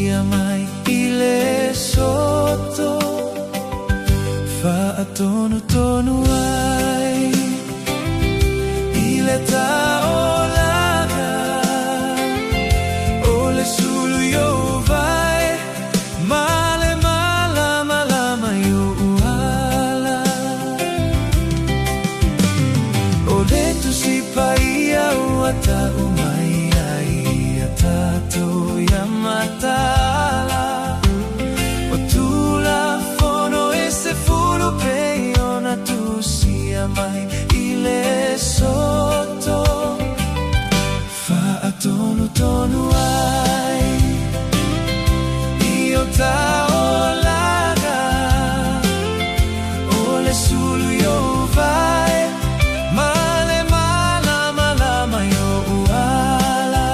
sia mai ile sotto fa tonu ai ile taolaga ole sulu yo vai male malama yo uala ole tu si paia uata umai ai atato yamatala otula fono ese fulu peiona tu sia mai ile sotto fa tonu ai io taolaga ole sulu yo vai male malama yo uala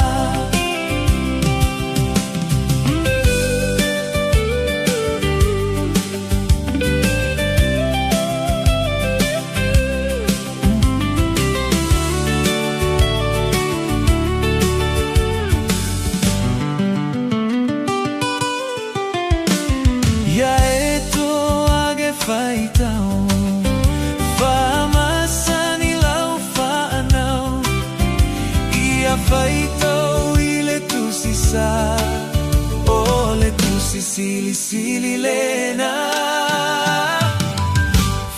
faitao famasani lau faanau ia faitao ile tu si sa ole tu si sili lena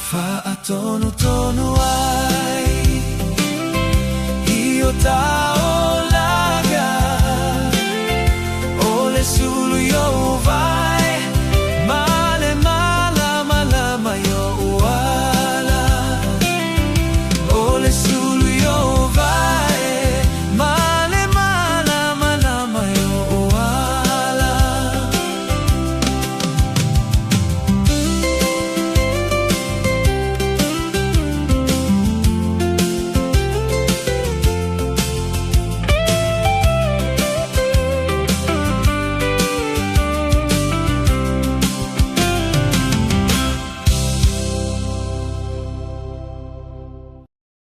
fa tonu ai io ta